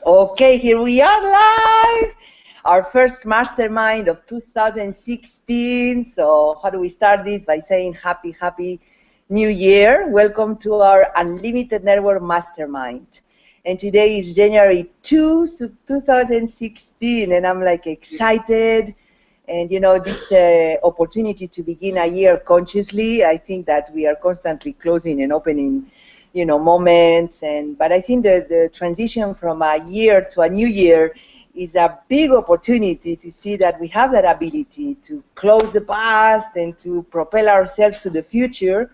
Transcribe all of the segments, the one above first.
Okay, here we are live. Our first mastermind of 2016. So how do we start this? By saying happy new year. Welcome to our Unlimited Network Mastermind. And today is January 2, 2016, and I'm like excited. And you know, this opportunity to begin a year consciously, I think that we are constantly closing and opening, you know, moments. But I think that the transition from a year to a new year is a big opportunity to see that we have that ability to close the past and to propel ourselves to the future.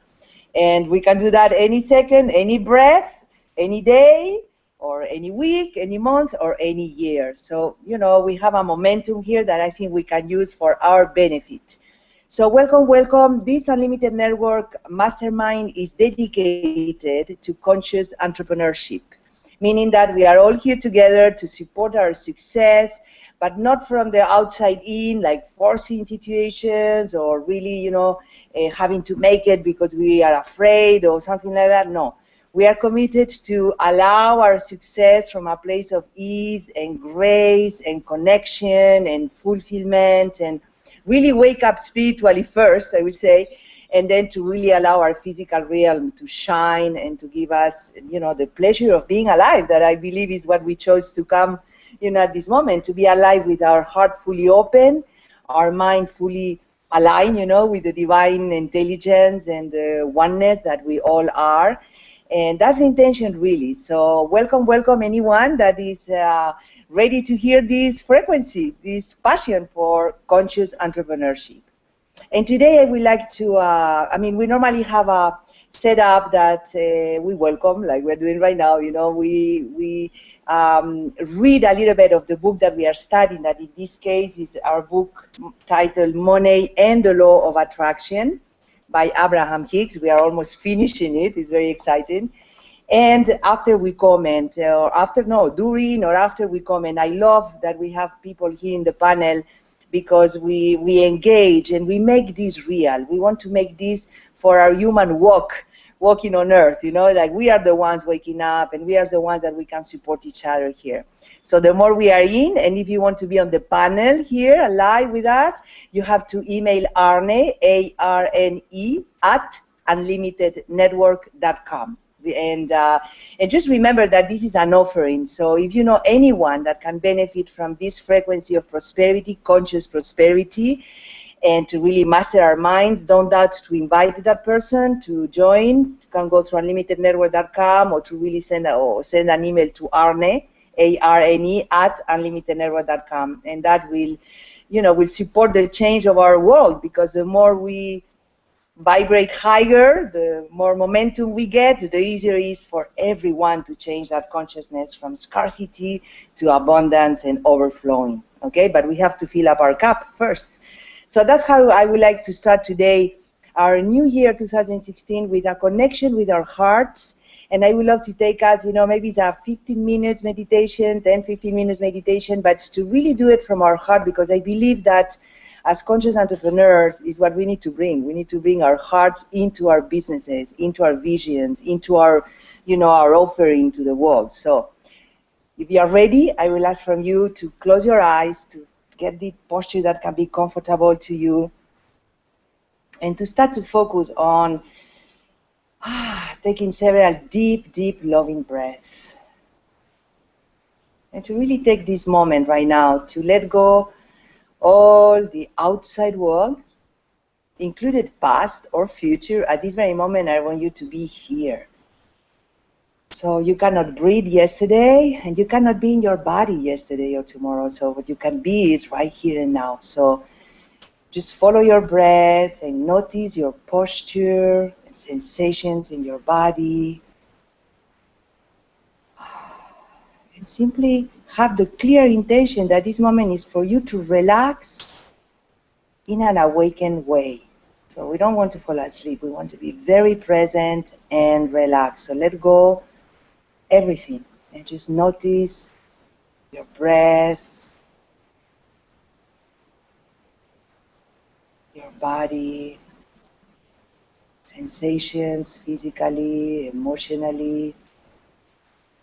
And we can do that any second, any breath, any day, or any week, any month, or any year. So, you know, we have a momentum here that I think we can use for our benefit. So welcome. This Unlimited Network Mastermind is dedicated to conscious entrepreneurship, meaning that we are all here together to support our success, but not from the outside in, like forcing situations or really, you know, having to make it because we are afraid or something like that. No. We are committed to allow our success from a place of ease and grace and connection and fulfillment, and really wake up spiritually first, I will say, and then to really allow our physical realm to shine and to give us, you know, the pleasure of being alive, that I believe is what we chose to come, you know, at this moment, to be alive with our heart fully open, our mind fully aligned, you know, with the divine intelligence and the oneness that we all are. And that's the intention, really. So welcome anyone that is ready to hear this frequency, this passion for conscious entrepreneurship. And today I would like to, we normally have a setup that we welcome, like we're doing right now. You know, we read a little bit of the book that we are studying, that in this case is our book titled Money and the Law of Attraction by Abraham Hicks. We are almost finishing it. It's very exciting. And after we comment, during or after we comment, I love that we have people here in the panel, because we engage and we make this real. We want to make this for our human walking on earth, you know, like we are the ones waking up and we are the ones that we can support each other here. So the more we are in, and if you want to be on the panel here live with us, you have to email Arne, A-R-N-E, at unlimitednetwork.com. And just remember that this is an offering. So if you know anyone that can benefit from this frequency of prosperity, conscious prosperity, and to really master our minds, don't doubt to invite that person to join. You can go through unlimitednetwork.com, or to really send an email to Arne, A-R-N-E, at unlimitednetwork.com. And that will, you know, will support the change of our world, because the more we vibrate higher, the more momentum we get, the easier it is for everyone to change that consciousness from scarcity to abundance and overflowing. Okay, but we have to fill up our cup first. So that's how I would like to start today, our new year 2016, with a connection with our hearts. And I would love to take us, you know, maybe it's a 15 minutes meditation, 10-15 minutes meditation, but to really do it from our heart, because I believe that as conscious entrepreneurs is what we need to bring. We need to bring our hearts into our businesses, into our visions, into our, you know, our offering to the world. So if you are ready, I will ask from you to close your eyes, to get the posture that can be comfortable to you, and to start to focus on taking several deep, loving breaths. And to really take this moment right now to let go all the outside world, included past or future. At this very moment, I want you to be here. So you cannot breathe yesterday, and you cannot be in your body yesterday or tomorrow. So what you can be is right here and now. So just follow your breath and notice your posture and sensations in your body. And simply have the clear intention that this moment is for you to relax in an awakened way. So we don't want to fall asleep. We want to be very present and relaxed. So let go everything and just notice your breath, your body, sensations physically, emotionally,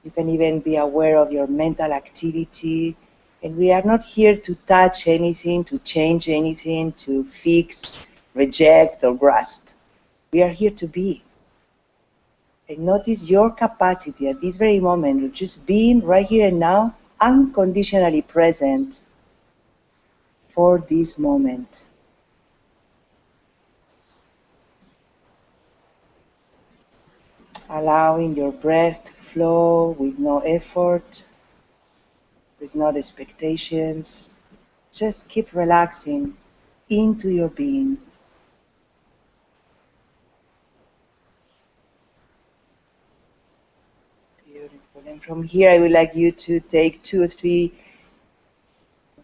You can even be aware of your mental activity. And we are not here to touch anything, to change anything, to fix, reject, or grasp. We are here to be. And notice your capacity at this very moment of just being right here and now, unconditionally present for this moment. Allowing your breath to flow with no effort, with no expectations. Just keep relaxing into your being. Beautiful. And from here, I would like you to take 2 or 3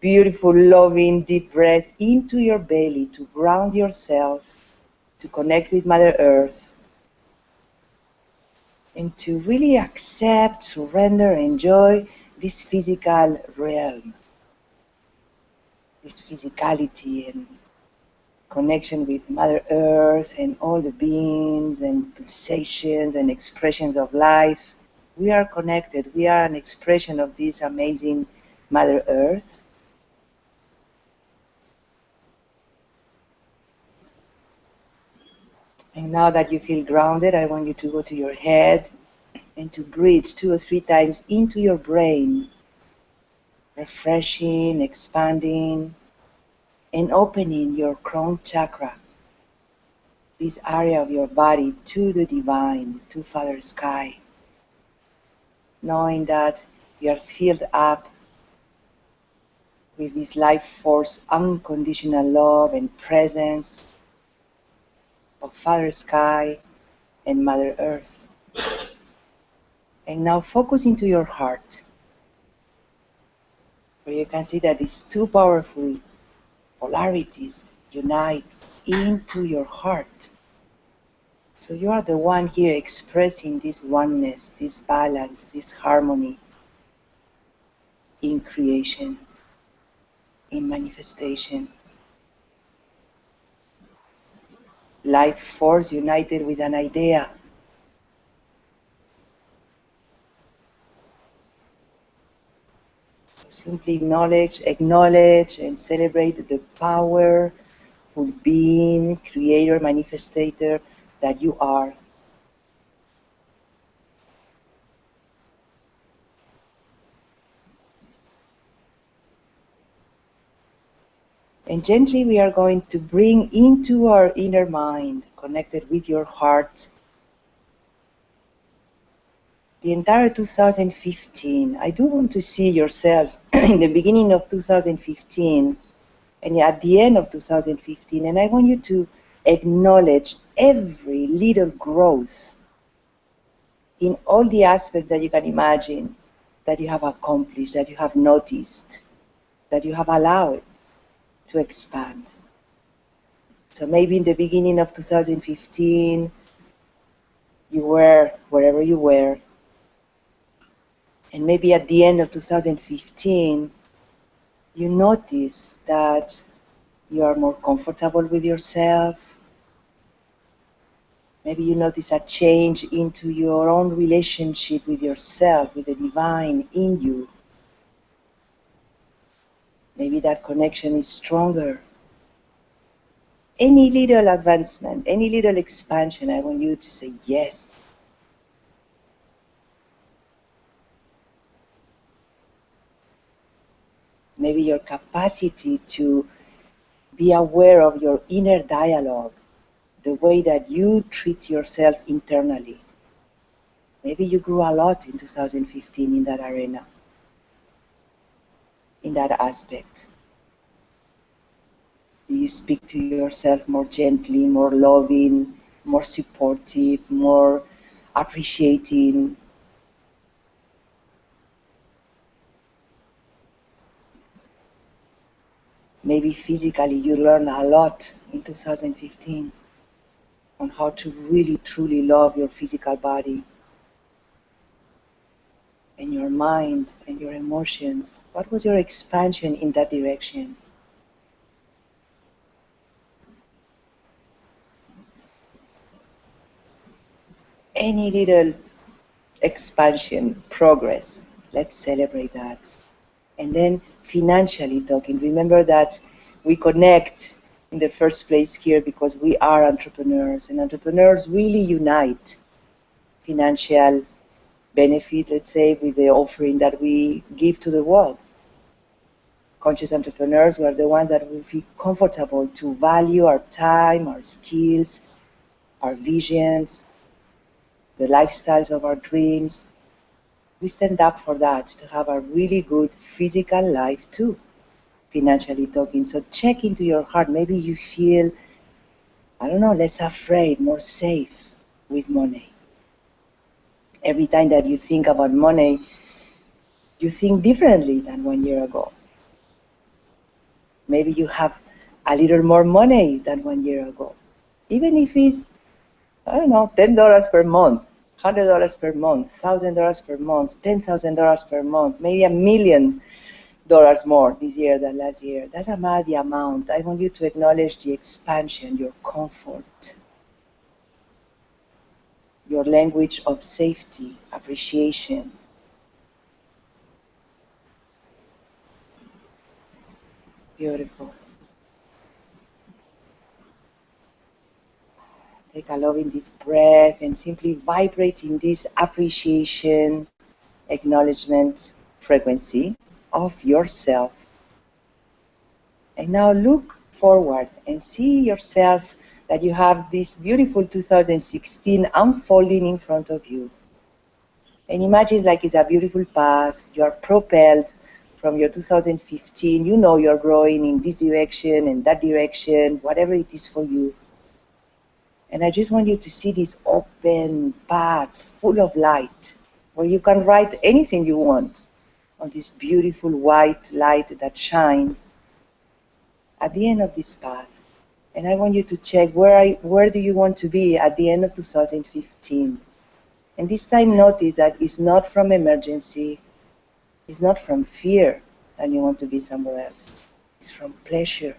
beautiful, loving, deep breaths into your belly to ground yourself, to connect with Mother Earth, and to really accept, surrender, enjoy this physical realm, this physicality and connection with Mother Earth and all the beings and pulsations and expressions of life. We are connected. We are an expression of this amazing Mother Earth. And now that you feel grounded, I want you to go to your head and to breathe 2 or 3 times into your brain, refreshing, expanding, and opening your crown chakra, this area of your body, to the divine, to Father Sky, knowing that you are filled up with this life force, unconditional love and presence of Father Sky and Mother Earth. And now focus into your heart, where you can see that these 2 powerful polarities unite into your heart. So you are the one here expressing this oneness, this balance, this harmony in creation, in manifestation. Life force united with an idea. So simply acknowledge and celebrate the powerful being, creator, manifestator that you are. And gently we are going to bring into our inner mind, connected with your heart, the entire 2015. I do want to see yourself in the beginning of 2015 and at the end of 2015, and I want you to acknowledge every little growth in all the aspects that you can imagine, that you have accomplished, that you have noticed, that you have allowed to expand. So maybe in the beginning of 2015, you were wherever you were. And maybe at the end of 2015, you notice that you are more comfortable with yourself. Maybe you notice a change into your own relationship with yourself, with the divine in you. Maybe that connection is stronger. Any little advancement, any little expansion, I want you to say yes. Maybe your capacity to be aware of your inner dialogue, the way that you treat yourself internally. Maybe you grew a lot in 2015 in that arena, in that aspect. Do you speak to yourself more gently, more loving, more supportive, more appreciating? Maybe physically you learned a lot in 2015 on how to really truly love your physical body and your mind and your emotions. What was your expansion in that direction? Any little expansion, progress. Let's celebrate that. And then financially talking, remember that we connect in the first place here because we are entrepreneurs, and entrepreneurs really unite financial benefit, let's say, with the offering that we give to the world. Conscious entrepreneurs, we are the ones that will feel comfortable to value our time, our skills, our visions, the lifestyles of our dreams. We stand up for that, to have a really good physical life too, financially talking. So check into your heart. Maybe you feel, I don't know, less afraid, more safe with money. Every time that you think about money, you think differently than 1 year ago. Maybe you have a little more money than 1 year ago. Even if it's, I don't know, $10 per month, $100 per month, $1,000 per month, $10,000 per month, maybe $1 million more this year than last year. Doesn't matter the amount. I want you to acknowledge the expansion, your comfort, your language of safety, appreciation. Beautiful. Take a loving deep breath and simply vibrate in this appreciation, acknowledgement frequency of yourself. And now look forward and see yourself that you have this beautiful 2016 unfolding in front of you. And imagine like it's a beautiful path. You are propelled from your 2015. You know you're growing in this direction and that direction, whatever it is for you. And I just want you to see this open path full of light, where you can write anything you want on this beautiful white light that shines at the end of this path. And I want you to check where do you want to be at the end of 2015. And this time notice that it's not from emergency, it's not from fear that you want to be somewhere else. It's from pleasure.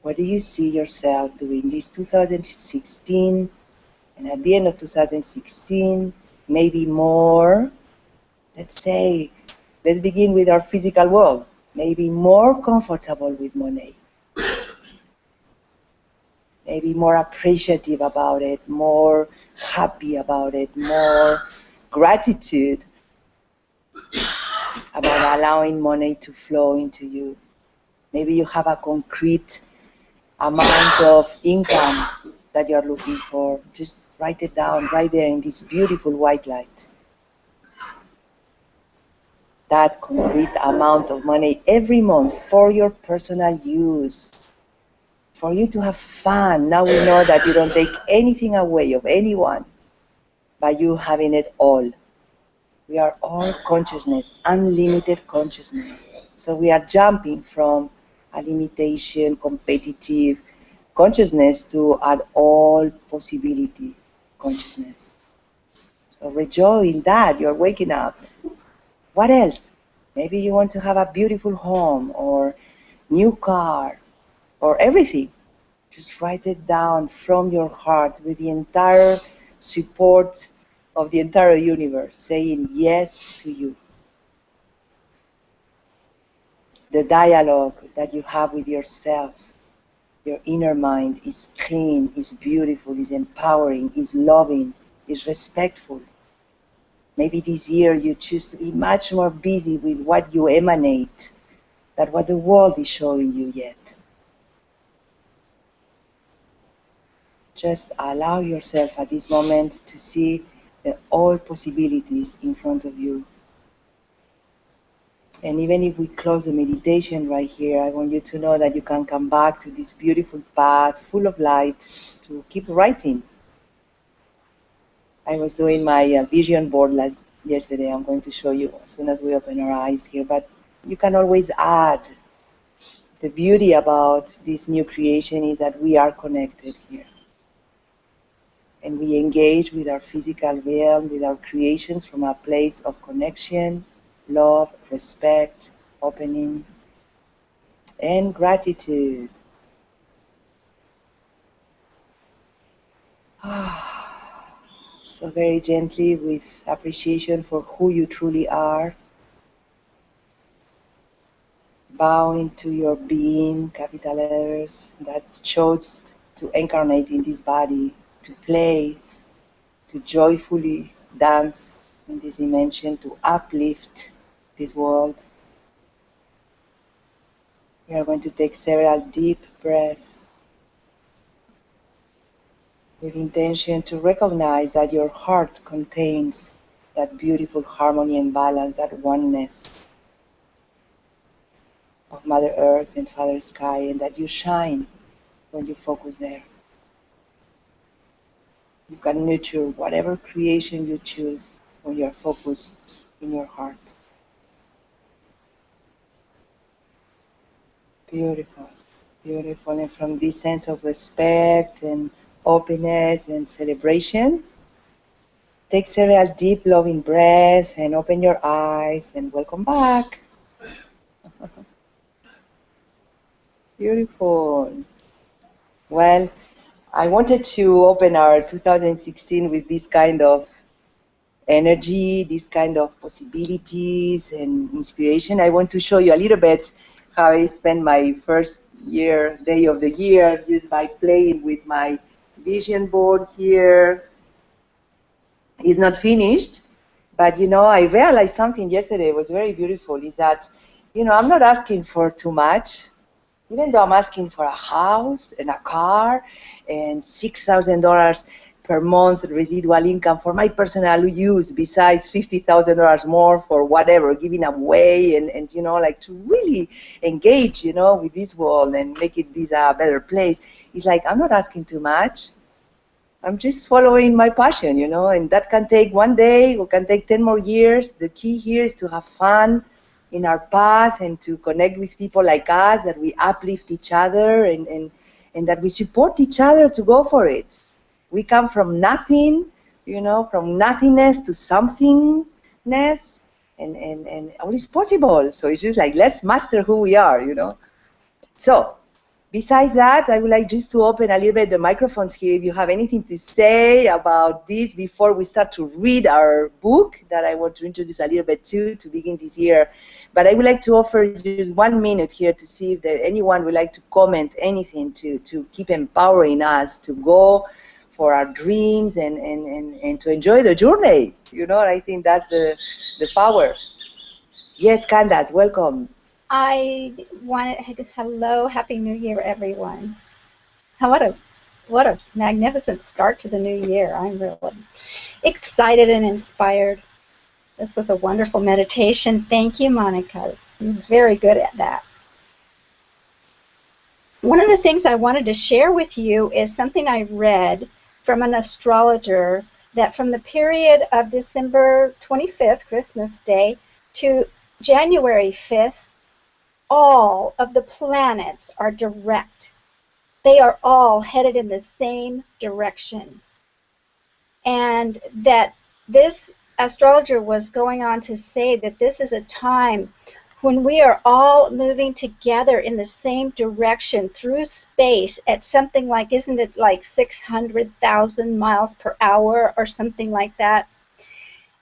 What do you see yourself doing this 2016? And at the end of 2016, maybe more, let's begin with our physical world. Maybe more comfortable with money. Maybe more appreciative about it, more happy about it, more gratitude about allowing money to flow into you. Maybe you have a concrete amount of income that you're looking for. Just write it down right there in this beautiful white light. That concrete amount of money every month for your personal use, for you to have fun. Now we know that you don't take anything away of anyone by you having it all. We are all consciousness, unlimited consciousness. So we are jumping from a limitation, competitive consciousness to an all possibility consciousness. So rejoice in that. You're waking up. What else? Maybe you want to have a beautiful home or new car or everything. Just write it down from your heart with the entire support of the entire universe, saying yes to you. The dialogue that you have with yourself, your inner mind, is clean, is beautiful, is empowering, is loving, is respectful. Maybe this year you choose to be much more busy with what you emanate than what the world is showing you yet. Just allow yourself at this moment to see all possibilities in front of you. And even if we close the meditation right here, I want you to know that you can come back to this beautiful path full of light to keep writing. I was doing my vision board yesterday. I'm going to show you as soon as we open our eyes here. But you can always add. The beauty about this new creation is that we are connected here. And we engage with our physical realm, with our creations from a place of connection, love, respect, opening, and gratitude. So very gently, with appreciation for who you truly are, bow into your being, capital letters, that chose to incarnate in this body, to play, to joyfully dance in this dimension, to uplift this world. We are going to take several deep breaths with intention to recognize that your heart contains that beautiful harmony and balance, that oneness of Mother Earth and Father Sky, and that you shine when you focus there. You can nurture whatever creation you choose when you are focused in your heart. Beautiful, beautiful. And from this sense of respect and openness and celebration, take several deep, loving breaths and open your eyes and welcome back. Beautiful. Well, I wanted to open our 2016 with this kind of energy, this kind of possibilities and inspiration. I want to show you a little bit how I spent my first day of the year, just by playing with my vision board here. It's not finished, but I realized something yesterday. It was very beautiful, is that I'm not asking for too much. Even though I'm asking for a house and a car and $6,000 per month residual income for my personal use, besides $50,000 more for whatever, giving away, and like to really engage, with this world and make this a better place. It's like I'm not asking too much. I'm just following my passion, and that can take one day or can take 10 more years. The key here is to have fun in our path and to connect with people like us, that we uplift each other and that we support each other to go for it. We come from nothing, from nothingness to somethingness, and all is possible. So it's just like, let's master who we are, So, besides that, I would like just to open a little bit the microphones here. If you have anything to say about this before we start to read our book that I want to introduce a little bit to begin this year. But I would like to offer just 1 minute here to see if anyone would like to comment anything to keep empowering us to go for our dreams and to enjoy the journey. I think that's the power. Yes, Candace, welcome. I wanted, hello, Happy New Year, everyone. What a magnificent start to the new year. I'm really excited and inspired. This was a wonderful meditation. Thank you, Monica. You're very good at that. One of the things I wanted to share with you is something I read from an astrologer, that from the period of December 25th, Christmas Day, to January 5th, all of the planets are direct. They are all headed in the same direction. And that this astrologer was going on to say that this is a time when we are all moving together in the same direction through space at something like, isn't it like 600,000 miles per hour or something like that?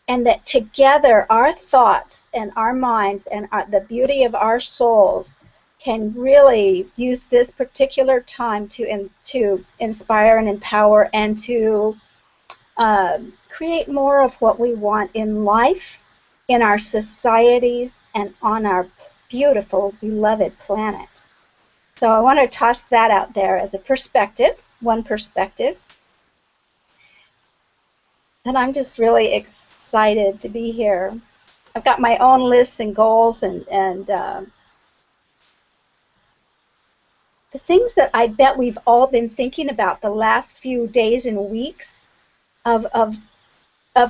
And that together our thoughts and our minds and the beauty of our souls can really use this particular time to inspire and empower and to create more of what we want in life, in our societies, and on our beautiful, beloved planet. So I want to toss that out there as a perspective, one perspective. And I'm just really excited to be here. I've got my own lists and goals and the things that I bet we've all been thinking about the last few days and weeks of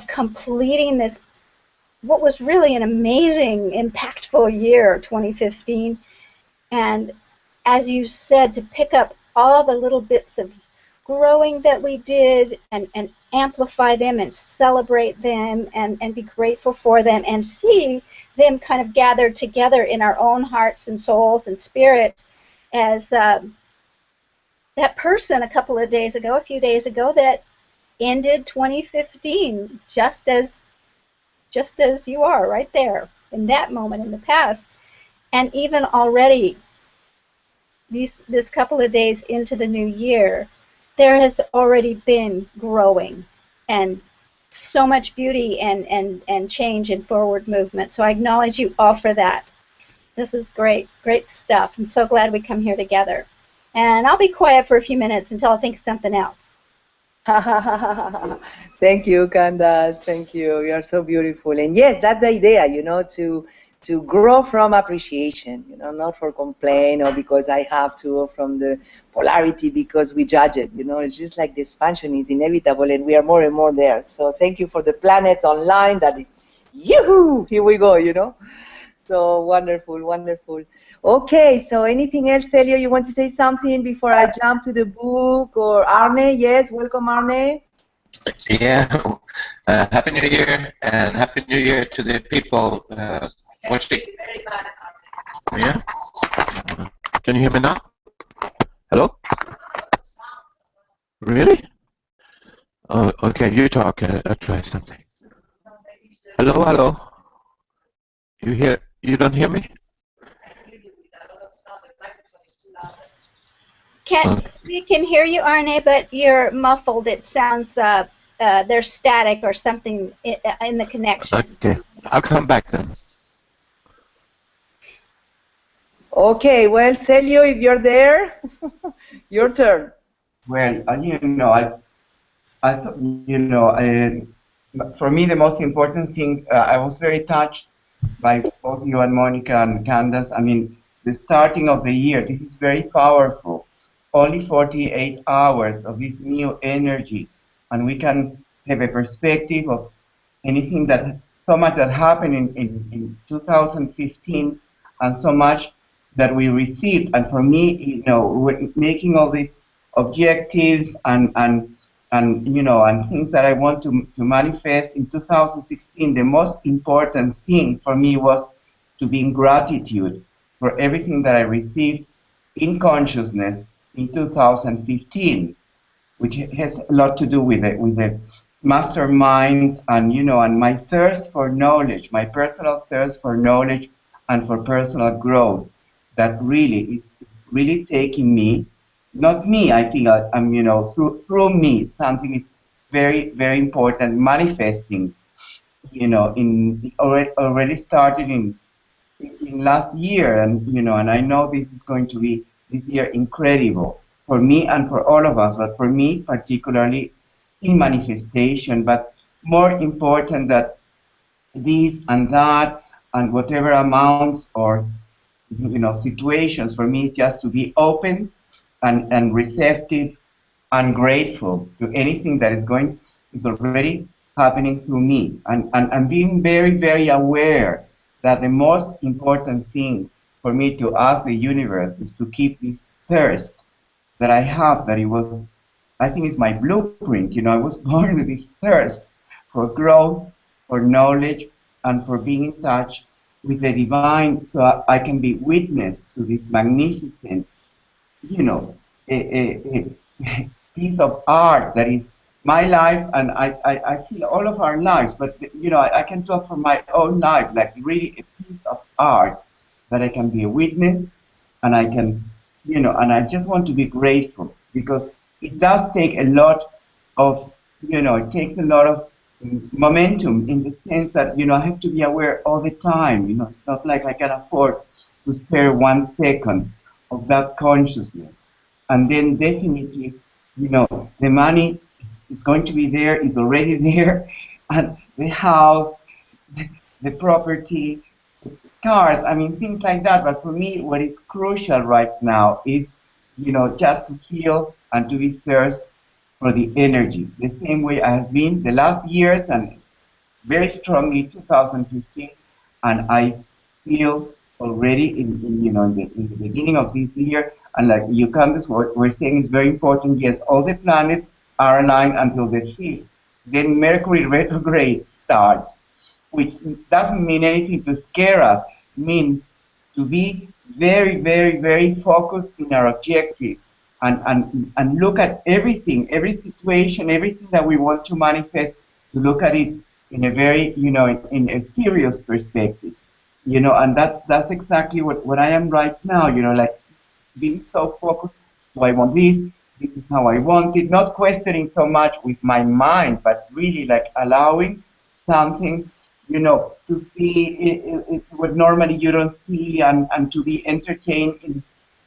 completing this, what was really an amazing, impactful year, 2015. And as you said, to pick up all the little bits of growing that we did and amplify them and celebrate them and be grateful for them and see them kind of gathered together in our own hearts and souls and spirits as that person a few days ago, that ended 2015 just as you are right there in that moment in the past. And even already this couple of days into the new year, there has already been growing and so much beauty and change and forward movement. So I acknowledge you all for that. This is great, great stuff. I'm so glad we come here together. And I'll be quiet for a few minutes until I think of something else. Thank you, Candace. Thank you. You are so beautiful. And yes, that's the idea, to grow from appreciation, not for complaint or because I have to, or from the polarity because we judge it. It's just like the expansion is inevitable and we are more and more there. So thank you for the planets online that, yoo-hoo, here we go. So wonderful, wonderful. Okay, so anything else, Celio? You want to say something before I jump to the book? Or Arne? Yes, welcome, Arne. Yeah, Happy New Year, and Happy New Year to the people watching. Yeah, can you hear me now? Hello? Really? Oh, okay, you talk. I'll try something. Hello, hello. You don't hear me? We can hear you, Arne, but you're muffled. It sounds there's static or something in the connection. Okay, I'll come back then. Okay, well, Celio, if you're there, your turn. Well, I thought, for me, the most important thing, I was very touched by both you and Monica and Candace. I mean, the starting of the year, this is very powerful. Only 48 hours of this new energy, and we can have a perspective of anything so much that happened in 2015, and so much that we received. And for me, making all these objectives and things that I want to manifest in 2016, the most important thing for me was to be in gratitude for everything that I received in consciousness in 2015, which has a lot to do with the masterminds and my thirst for knowledge, my personal thirst for knowledge and for personal growth, that really is really taking me. Not me, I think I'm, through me, something is very, very important manifesting, already started in last year, and I know this is going to be this year incredible for me and for all of us, but for me particularly in manifestation, but more important that this and that and whatever amounts or situations, for me is just to be open and receptive and grateful to anything that is already happening through me, and being very, very aware that the most important thing for me to ask the universe is to keep this thirst that I have, I think it's my blueprint. I was born with this thirst for growth, for knowledge, and for being in touch with the divine, so I can be witness to this magnificent, a piece of art that is my life, and I feel all of our lives, but I can talk from my own life, like really a piece of art that I can be a witness, and I can, and I just want to be grateful, because it does take a lot of, it takes a lot of momentum, in the sense that, I have to be aware all the time. It's not like I can afford to spare 1 second of that consciousness. And then definitely, the money is going to be there, is already there, and the house, the property, cars, I mean, things like that. But for me, what is crucial right now is, just to feel and to be thirst for the energy, the same way I have been the last years, and very strongly 2015, and I feel already in the beginning of this year, and like you, Candace, what we're saying is very important. Yes, all the planets are aligned until the 5th. Then Mercury retrograde starts, which doesn't mean anything to scare us. It means to be very, very, very focused in our objectives and look at everything, every situation, everything that we want to manifest, to look at it in a very, in a serious perspective, and that's exactly what I am right now, like being so focused. Do I want this? This is how I want it. Not questioning so much with my mind, but really like allowing something, to see what normally you don't see, and to be entertained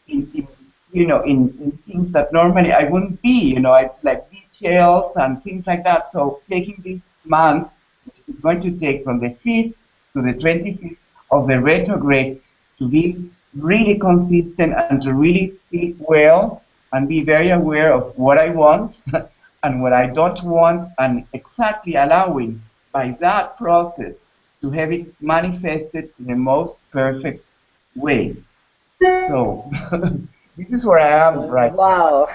in in things that normally I wouldn't be, I like details and things like that. So taking this month, which is going to take from the 5th to the 25th of the retrograde, to be really consistent and to really see well and be very aware of what I want and what I don't want, and exactly allowing by that process to have it manifested in the most perfect way. So this is where I am right now. Wow.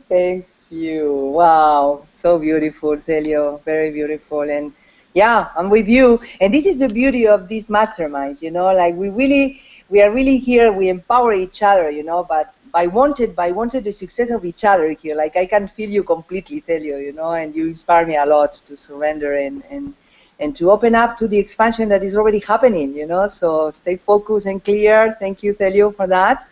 Thank you. Wow. So beautiful, Celio. Very beautiful. And yeah, I'm with you. And this is the beauty of these masterminds, like we are really here, we empower each other, but by wanted the success of each other here. Like I can feel you completely, Celio, and you inspire me a lot to surrender and to open up to the expansion that is already happening, So stay focused and clear. Thank you, Celio, for that.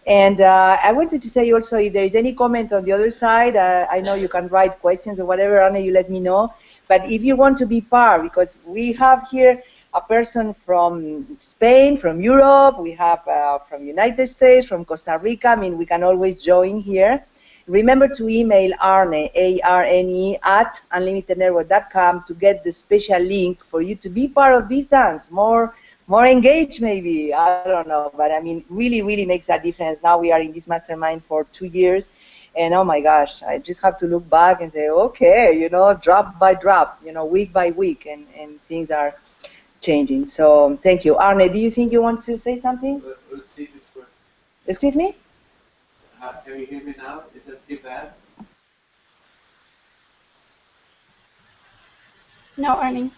And I wanted to say also, if there is any comment on the other side, I know you can write questions or whatever, Anna, you let me know. But if you want to be part, because we have here a person from Spain, from Europe, we have from United States, from Costa Rica. I mean, we can always join here. Remember to email Arne, A-R-N-E, at unlimitednetwork.com to get the special link for you to be part of this dance. More engaged, maybe, I don't know, but I mean, really makes a difference. Now we are in this mastermind for 2 years, and oh my gosh, I just have to look back and say, okay, drop by drop, week by week, and things are changing. So thank you. Arne, do you think you want to say something? Let's see this works. Excuse me? Can you hear me now? Is that still bad? No, Arnie.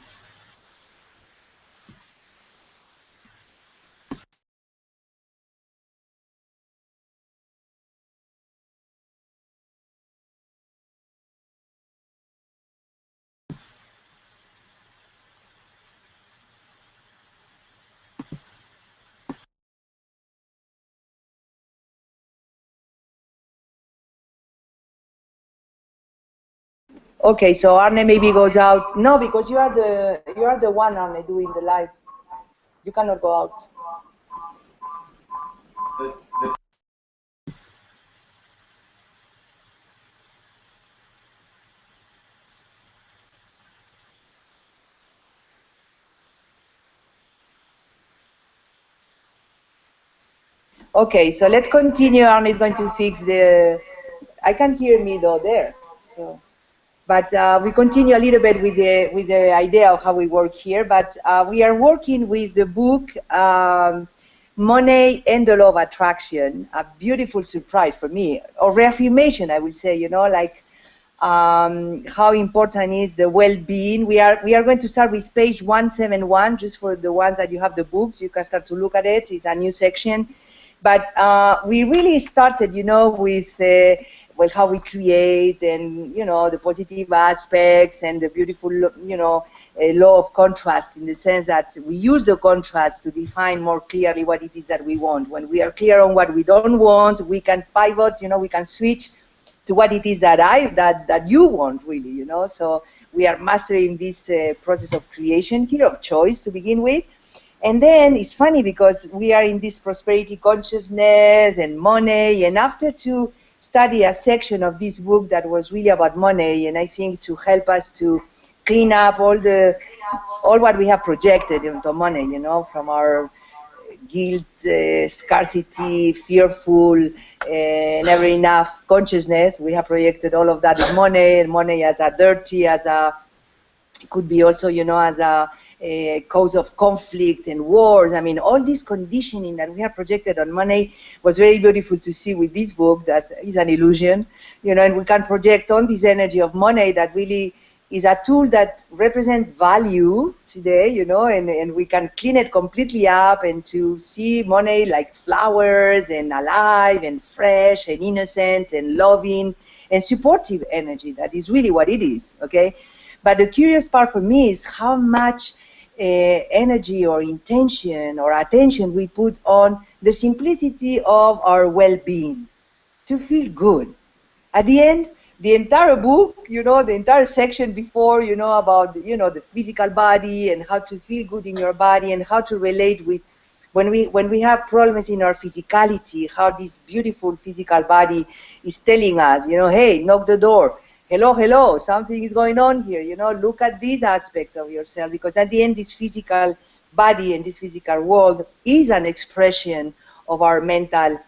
Okay, so Arne maybe goes out. No, because you are the one, Arne, doing the live. You cannot go out. Okay, so let's continue. Arne is going to fix the. I can hear me though there. So. But we continue a little bit with the idea of how we work here. But we are working with the book Money and the Law of Attraction. A beautiful surprise for me, or reaffirmation, I would say. Like how important is the well-being. We are going to start with page 171, just for the ones that you have the books. You can start to look at it. It's a new section. But we really started, with well, how we create, and the positive aspects, and the beautiful, law of contrast, in the sense that we use the contrast to define more clearly what it is that we want. When we are clear on what we don't want, we can pivot, we can switch to what it is that you want, really, So we are mastering this process of creation here, of choice to begin with. And then it's funny because we are in this prosperity consciousness and money, and after to study a section of this book that was really about money, and I think to help us to clean up all what we have projected into money, from our guilt, scarcity, fearful, never enough consciousness. We have projected all of that in money, and money as a dirty, could be also, as a cause of conflict and wars. I mean, all this conditioning that we have projected on money was very beautiful to see with this book that is an illusion, and we can project on this energy of money that really is a tool that represents value today, you know, and we can clean it completely up and to see money like flowers and alive and fresh and innocent and loving and supportive energy. That is really what it is, okay? But the curious part for me is how much energy or intention or attention we put on the simplicity of our well-being, to feel good. At the end, the entire book, you know, the entire section before, you know, about, you know, the physical body and how to feel good in your body and how to relate with when we have problems in our physicality, how this beautiful physical body is telling us, you know, hey, knock the door. Hello, hello, something is going on here, you know, look at this aspect of yourself, because at the end, this physical body and this physical world is an expression of our mental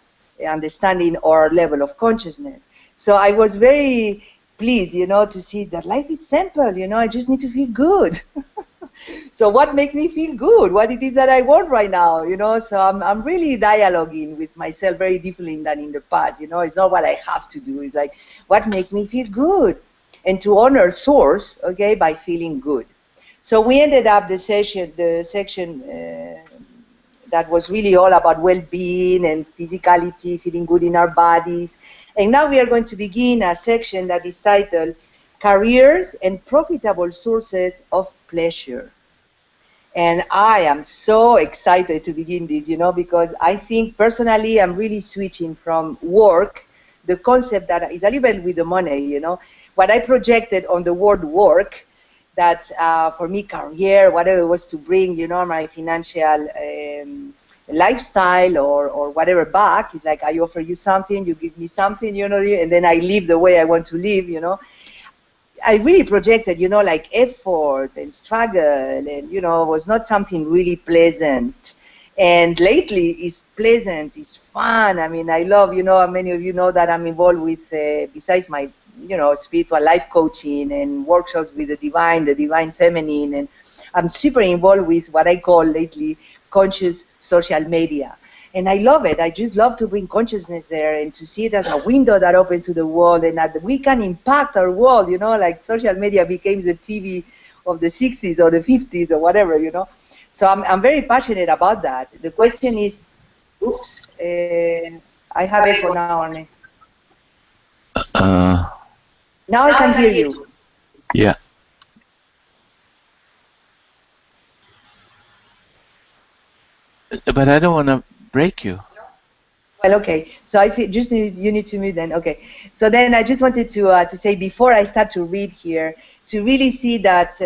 understanding or level of consciousness. So I was very pleased, you know, to see that life is simple, you know, I just need to feel good. So what makes me feel good? What it is that I want right now, you know? So I'm really dialoguing with myself very differently than in the past, you know? It's not what I have to do. It's like, what makes me feel good? And to honor source, okay, by feeling good. So we ended up the section that was really all about well-being and physicality, feeling good in our bodies. And now we are going to begin a section that is titled Careers and Profitable Sources of Pleasure. And I am so excited to begin this, you know, because I think personally I'm really switching from work, the concept that is a little bit with the money, you know, what I projected on the word work, that for me, career, whatever it was to bring, you know, my financial lifestyle or whatever back, it's like I offer you something, you give me something, you know, and then I live the way I want to live, you know. I really projected, you know, like effort and struggle, and, you know, was not something really pleasant. And lately, it's pleasant, it's fun. I mean, I love, you know, many of you know that I'm involved with, besides my, you know, spiritual life coaching and workshops with the divine feminine, and I'm super involved with what I call lately conscious social media. And I love it. I just love to bring consciousness there and to see it as a window that opens to the world, and that we can impact our world, you know, like social media became the TV of the 60s or the 50s or whatever, you know. So I'm very passionate about that. The question is, oops, I have echo now, Arne. Now I can hear you. Yeah. But I don't want to break you. Well, okay. So I feel just you need to mute then. Okay. So then I just wanted to say before I start to read here, to really see that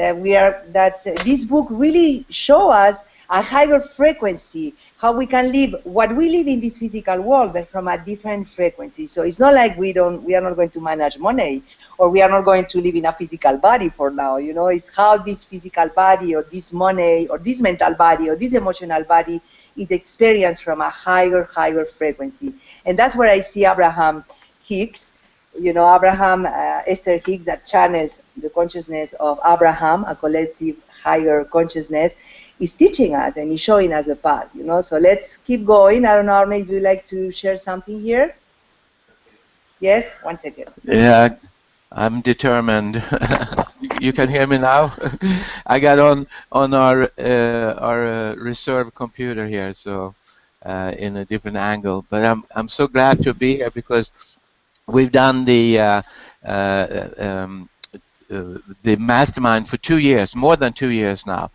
this book really show us a higher frequency, how we can live what we live in this physical world, but from a different frequency. So it's not like we are not going to manage money, or we are not going to live in a physical body for now. You know, it's how this physical body or this money or this mental body or this emotional body is experienced from a higher frequency. And that's where I see Abraham Hicks, you know, Esther Hicks, that channels the consciousness of Abraham, a collective higher consciousness, is teaching us and is showing us the path, you know. So let's keep going. I don't know, Arne, if you'd like to share something here. Yes? 1 second. Yeah, I'm determined. You can hear me now? I got on our reserve computer here, so in a different angle. But I'm so glad to be here, because we've done the MasterMind for 2 years, more than 2 years now.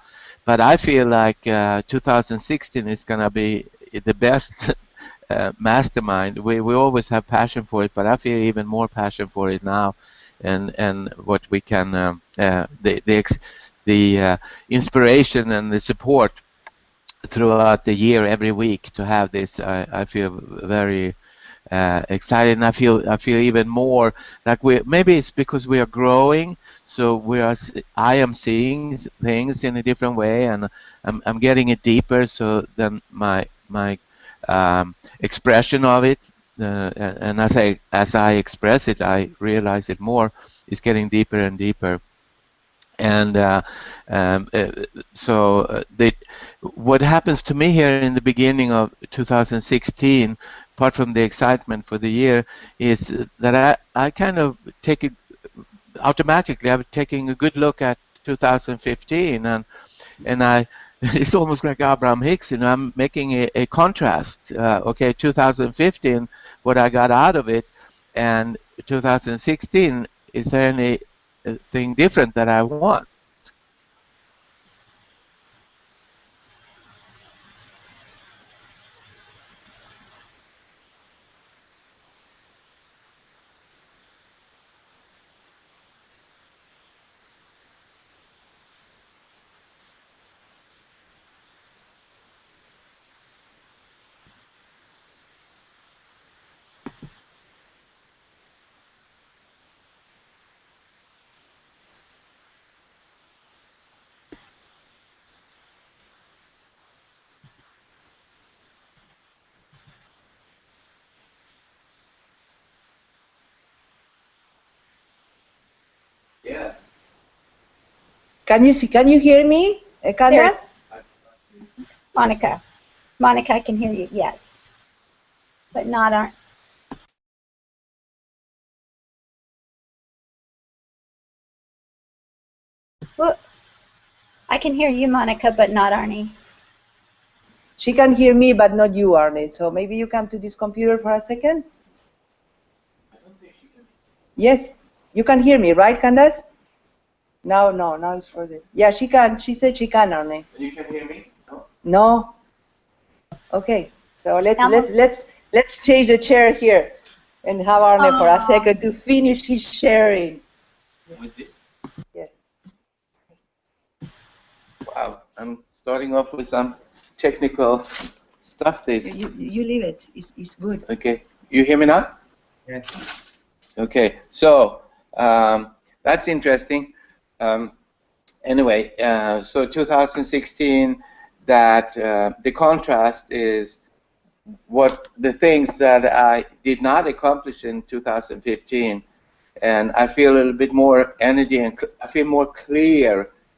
But I feel like 2016 is going to be the best MasterMind. We always have passion for it, but I feel even more passion for it now, and what we can the inspiration and the support throughout the year, every week, to have this. I feel very excited, and I feel even more like maybe it's because we are growing, so I am seeing things in a different way, and I'm getting it deeper. So then my expression of it, and as I express it, I realize it more. It's getting deeper and deeper. And what happens to me here in the beginning of 2016, apart from the excitement for the year, is that I kind of take it automatically I'm taking a good look at 2015, and I it's almost like Abraham Hicks, you know, I'm making a contrast. Okay, 2015, what I got out of it, and 2016, is there anything different that I want? Yes. Can you see? Can you hear me, Candace? Monica. Monica, I can hear you, yes. But not our... Well, I can hear you, Monica, but not Arnie. She can hear me, but not you, Arne. So maybe you come to this computer for a second? Yes, you can hear me, right, Candace? No, now it's for the... Yeah, she can. She said she can, Arne. And you can hear me? No. No. Okay. So let's change the chair here and have Arne for a second to finish his sharing. With this? Yes. Wow, I'm starting off with some technical stuff. You leave it. It's good. Okay, you hear me now? Yes. Okay, so that's interesting. Anyway, so 2016, that the contrast is what the things that I did not accomplish in 2015, and I feel a little bit more energy, and I feel more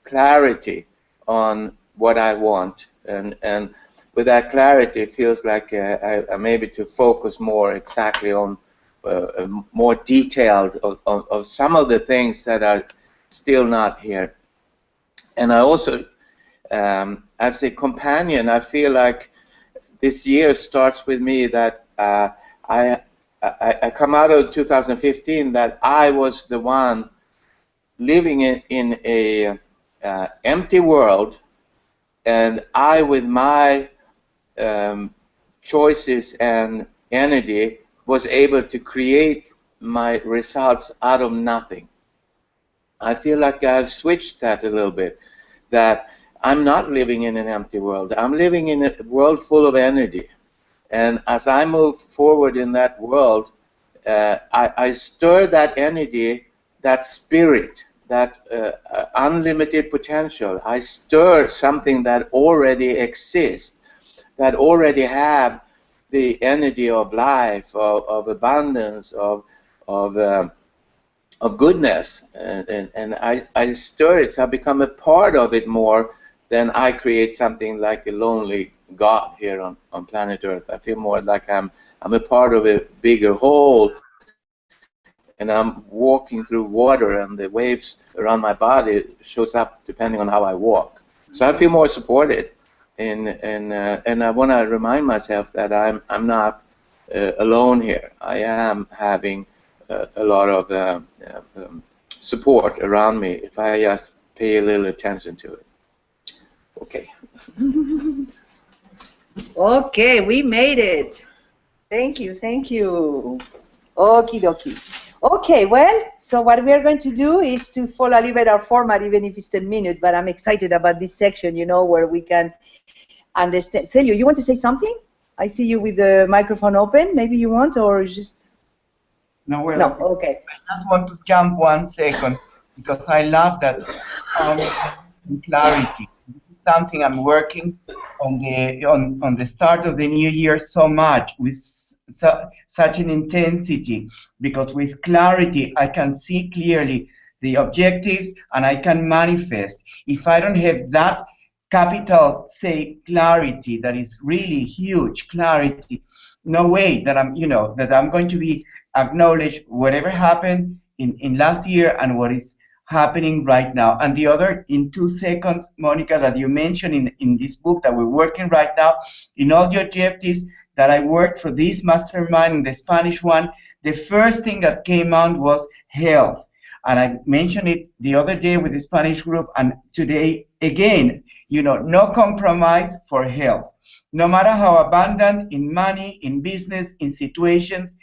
clarity on what I want, and with that clarity, it feels like I'm able to focus more exactly on more detailed of some of the things that are still not here. And I also, as a companion, I feel like this year starts with me that I come out of 2015 that I was the one living in a empty world, and I, with my choices and energy, was able to create my results out of nothing. I feel like I've switched that a little bit, that I'm not living in an empty world. I'm living in a world full of energy. And as I move forward in that world, I stir that energy, that spirit, that unlimited potential. I stir something that already exists, that already have the energy of life, of abundance, of goodness, and I stir it, so I become a part of it more than I create something like a lonely God here on planet Earth. I feel more like I'm a part of a bigger whole, and I'm walking through water, and the waves around my body shows up depending on how I walk. So I feel more supported, and I want to remind myself that I'm not alone here. I am having a lot of support around me if I just pay a little attention to it. Okay. Okay, we made it. Thank you, thank you. Okie dokie. Okay, well, so what we are going to do is to follow a little bit our format, even if it's 10 minutes, but I'm excited about this section, you know, where we can understand. Celio, you want to say something? I see you with the microphone open. Maybe you want, or just... No, well, no, okay. I just want to jump 1 second because I love that clarity. This is something I'm working on the start of the new year so much, with such an intensity, because with clarity I can see clearly the objectives and I can manifest. If I don't have that capital, say, clarity, that is really huge clarity, no way that I'm, you know, that I'm going to be acknowledged. Whatever happened, in last year and what is happening right now. And the other, in 2 seconds, Monica, that you mentioned in this book that we're working right now, in all the objectives that I worked for this mastermind, in the Spanish one, the first thing that came out was health. And I mentioned it the other day with the Spanish group, and today again, you know, no compromise for health. No matter how abundant in money, in business, in situations,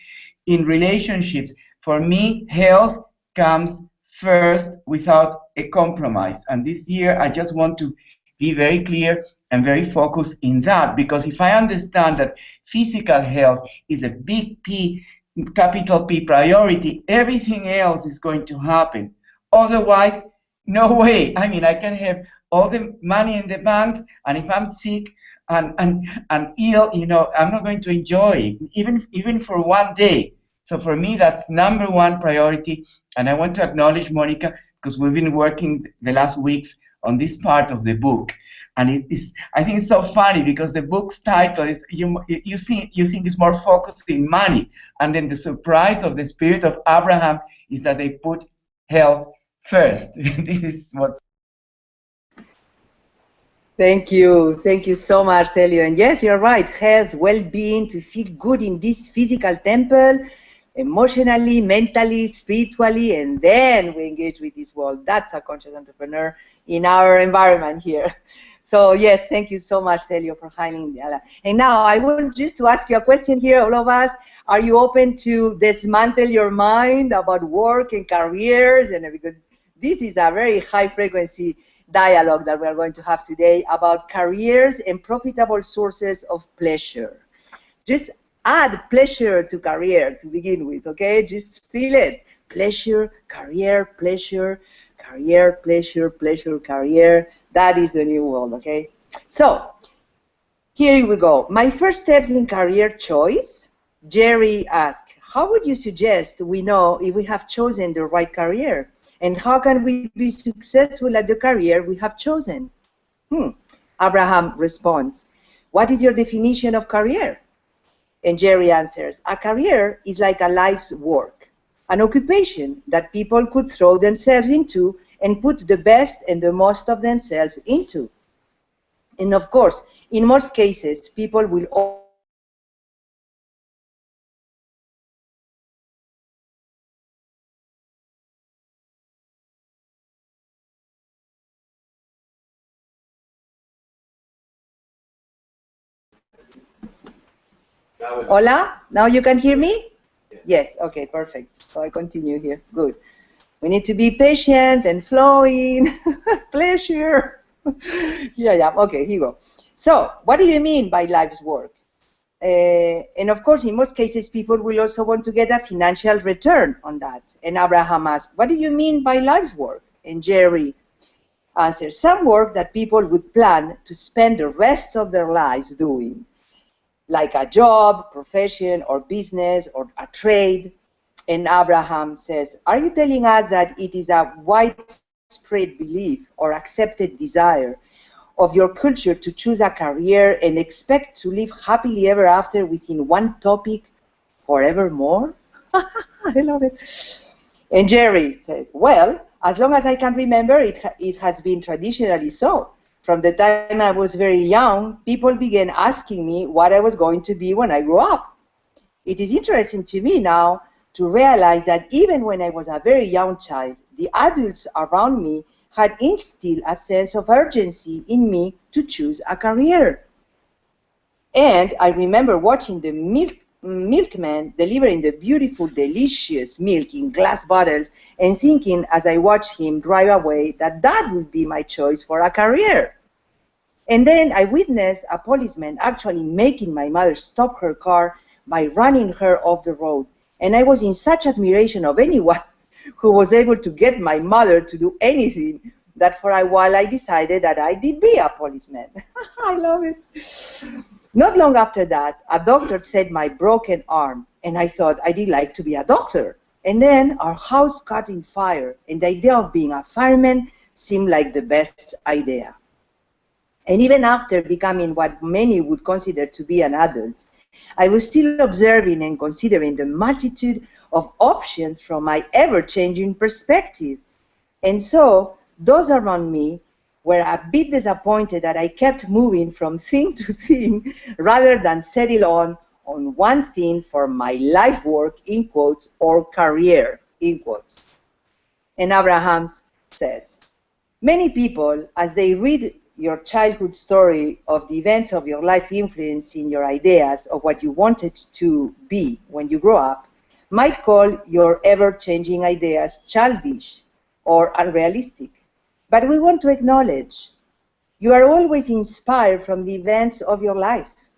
in relationships, for me, health comes first without a compromise. And this year, I just want to be very clear and very focused in that, because if I understand that physical health is a big P, capital P priority, everything else is going to happen. Otherwise, no way. I mean, I can have all the money in the bank, and if I'm sick and ill, you know, I'm not going to enjoy it, even for one day. So for me, that's number one priority. And I want to acknowledge Monica, because we've been working the last weeks on this part of the book. And it is, I think it's so funny because the book's title is, you think it's more focused in money. And then the surprise of the spirit of Abraham is that they put health first. This is what's... Thank you so much, Telio. And yes, you're right, health, well-being, to feel good in this physical temple, emotionally, mentally, spiritually, and then we engage with this world. That's a conscious entrepreneur in our environment here. So yes, thank you so much, Telio, for highlighting that. And now I want just to ask you a question here, all of us. Are you open to dismantle your mind about work and careers? And because this is a very high frequency dialogue that we are going to have today about careers and profitable sources of pleasure. Just add pleasure to career to begin with, okay? Just feel it. Pleasure, career, pleasure, career, pleasure, pleasure, career. That is the new world, okay? So, here we go. My first steps in career choice. Jerry asked, how would you suggest we know if we have chosen the right career? And how can we be successful at the career we have chosen? Abraham responds, what is your definition of career? And Jerry answers, a career is like a life's work, an occupation that people could throw themselves into and put the best and the most of themselves into. And of course, in most cases, people will Hola, now you can hear me? Yes, okay, perfect. So I continue here, good. We need to be patient and flowing, pleasure. Here I am, okay, here you go. So, what do you mean by life's work? And of course, in most cases, people will also want to get a financial return on that. And Abraham asked, what do you mean by life's work? And Jerry answers, some work that people would plan to spend the rest of their lives doing, like a job, profession, or business, or a trade. And Abraham says, are you telling us that it is a widespread belief or accepted desire of your culture to choose a career and expect to live happily ever after within one topic forevermore? I love it. And Jerry said, well, as long as I can remember, it has been traditionally so. From the time I was very young, people began asking me what I was going to be when I grew up. It is interesting to me now to realize that even when I was a very young child, the adults around me had instilled a sense of urgency in me to choose a career. And I remember watching the milkman delivering the beautiful, delicious milk in glass bottles and thinking as I watched him drive away that that would be my choice for a career. And then I witnessed a policeman actually making my mother stop her car by running her off the road. And I was in such admiration of anyone who was able to get my mother to do anything that for a while I decided that I did be a policeman. I love it. Not long after that, a doctor said my broken arm, and I thought I did like to be a doctor. And then our house caught in fire, and the idea of being a fireman seemed like the best idea. And even after becoming what many would consider to be an adult, I was still observing and considering the multitude of options from my ever-changing perspective. And so, those around me were a bit disappointed that I kept moving from thing to thing rather than settle on one thing for my life work, in quotes, or career, in quotes. And Abraham says, many people, as they read your childhood story of the events of your life influencing your ideas of what you wanted to be when you grow up, might call your ever-changing ideas childish or unrealistic. But we want to acknowledge you are always inspired from the events of your life.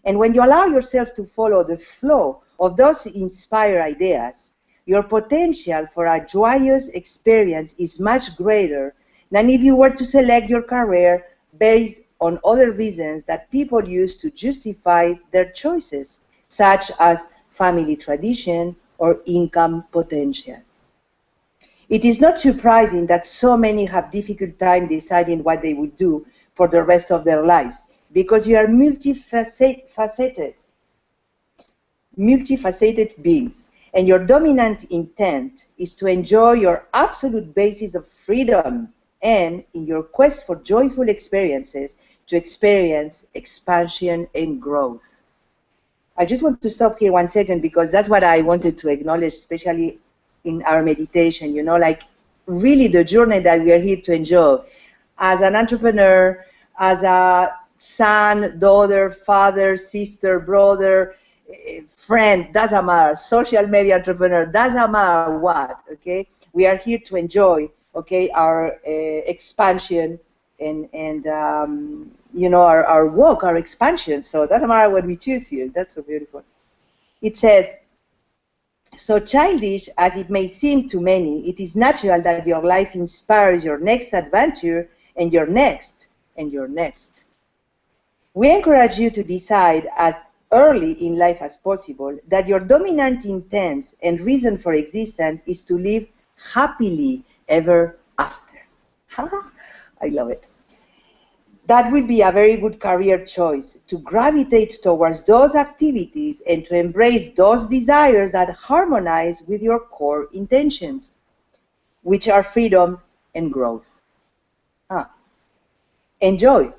And when you allow yourself to follow the flow of those inspired ideas, your potential for a joyous experience is much greater than if you were to select your career based on other reasons that people use to justify their choices, such as family tradition or income potential. It is not surprising that so many have difficult time deciding what they would do for the rest of their lives, because you are multifaceted beings, and your dominant intent is to enjoy your absolute basis of freedom and, in your quest for joyful experiences, to experience expansion and growth. I just want to stop here 1 second because that's what I wanted to acknowledge, especially in our meditation, you know, like really the journey that we are here to enjoy. As an entrepreneur, as a son, daughter, father, sister, brother, friend, doesn't matter, social media entrepreneur, doesn't matter what, okay? We are here to enjoy, okay, our expansion and you know, our walk, our expansion. So it doesn't matter what we choose here. That's so beautiful. It says, so childish as it may seem to many, it is natural that your life inspires your next adventure and your next and your next. We encourage you to decide as early in life as possible that your dominant intent and reason for existence is to live happily ever after. I love it. That will be a very good career choice, to gravitate towards those activities and to embrace those desires that harmonize with your core intentions, which are freedom and growth. Enjoy.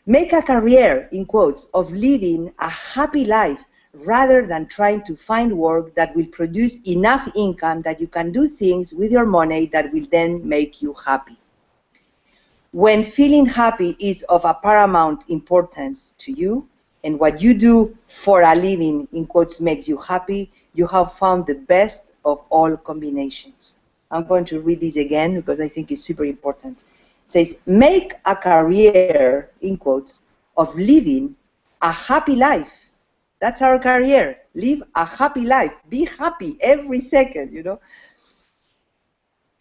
Make a career, in quotes, of living a happy life rather than trying to find work that will produce enough income that you can do things with your money that will then make you happy. When feeling happy is of a paramount importance to you, and what you do for a living, in quotes, makes you happy, you have found the best of all combinations. I'm going to read this again because I think it's super important. It says, make a career, in quotes, of living a happy life. That's our career. Live a happy life. Be happy every second, you know.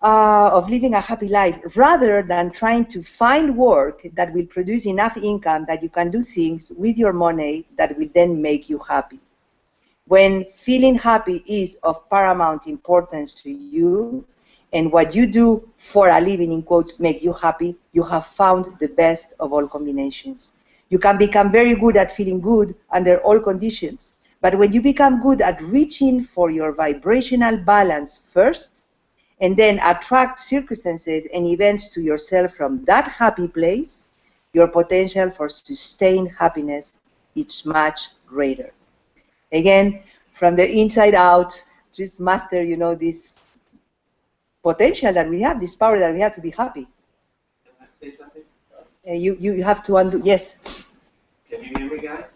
Of living a happy life rather than trying to find work that will produce enough income that you can do things with your money that will then make you happy. When feeling happy is of paramount importance to you and what you do for a living, in quotes, make you happy, you have found the best of all combinations. You can become very good at feeling good under all conditions, but when you become good at reaching for your vibrational balance first, and then attract circumstances and events to yourself from that happy place, your potential for sustained happiness is much greater. Again, from the inside out, just master, you know, this potential that we have, this power that we have to be happy. Can I say something? You have to undo, yes. Can you hear me, guys?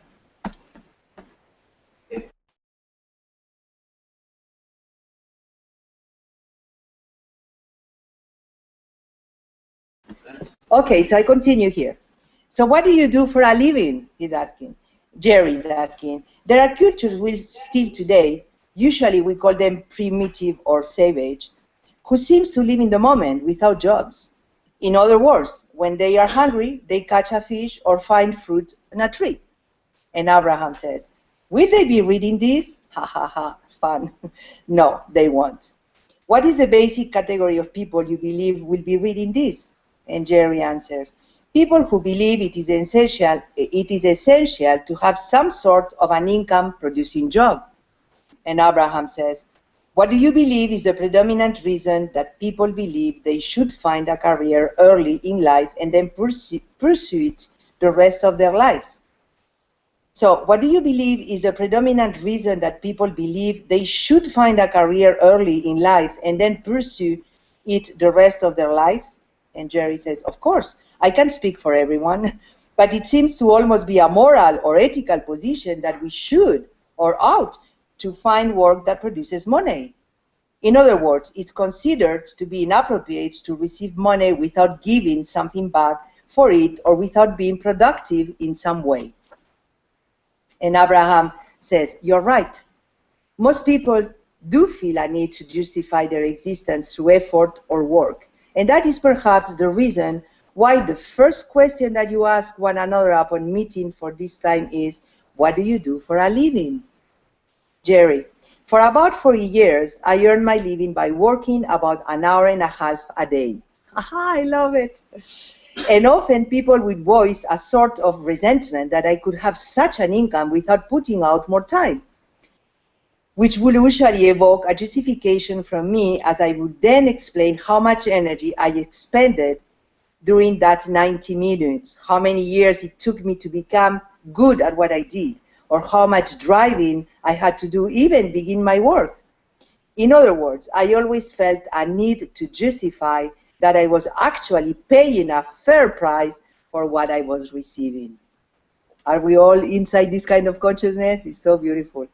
Okay, so I continue here. So what do you do for a living? He's asking. Jerry is asking. There are cultures we still today, usually we call them primitive or savage, who seems to live in the moment without jobs. In other words, when they are hungry, they catch a fish or find fruit on a tree. And Abraham says, will they be reading this? Ha ha ha, fun. No, they won't. What is the basic category of people you believe will be reading this? And Jerry answers, people who believe it is essential to have some sort of an income-producing job. And Abraham says, what do you believe is the predominant reason that people believe they should find a career early in life and then pursue it the rest of their lives? So what do you believe is the predominant reason that people believe they should find a career early in life and then pursue it the rest of their lives? And Jerry says, of course, I can speak for everyone, but it seems to almost be a moral or ethical position that we should or ought to find work that produces money. In other words, it's considered to be inappropriate to receive money without giving something back for it or without being productive in some way. And Abraham says, you're right. Most people do feel a need to justify their existence through effort or work. And that is perhaps the reason why the first question that you ask one another upon meeting for this time is, what do you do for a living? Jerry, for about 40 years, I earned my living by working about an hour and a half a day. Aha, I love it. And often people would voice a sort of resentment that I could have such an income without putting out more time, which would usually evoke a justification from me as I would then explain how much energy I expended during that 90 minutes, how many years it took me to become good at what I did, or how much driving I had to do even begin my work. In other words, I always felt a need to justify that I was actually paying a fair price for what I was receiving. Are we all inside this kind of consciousness? It's so beautiful.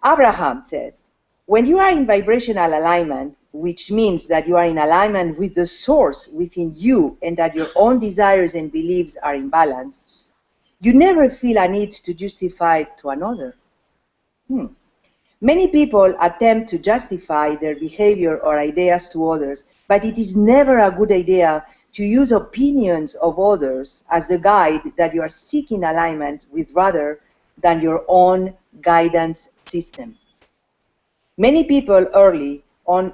Abraham says, when you are in vibrational alignment, which means that you are in alignment with the source within you and that your own desires and beliefs are in balance, you never feel a need to justify it to another. Many people attempt to justify their behavior or ideas to others, but it is never a good idea to use opinions of others as the guide that you are seeking alignment with rather than your own guidance system. Many people early on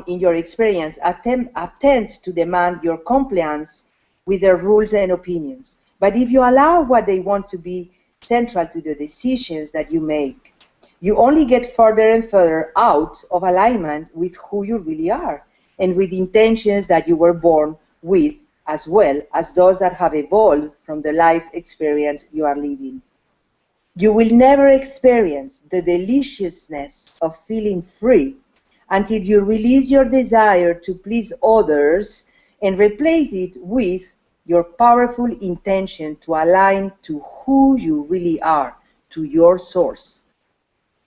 in your experience attempt to demand your compliance with their rules and opinions. But if you allow what they want to be central to the decisions that you make, you only get further and further out of alignment with who you really are and with intentions that you were born with, as well as those that have evolved from the life experience you are living. You will never experience the deliciousness of feeling free until you release your desire to please others and replace it with your powerful intention to align to who you really are, to your source.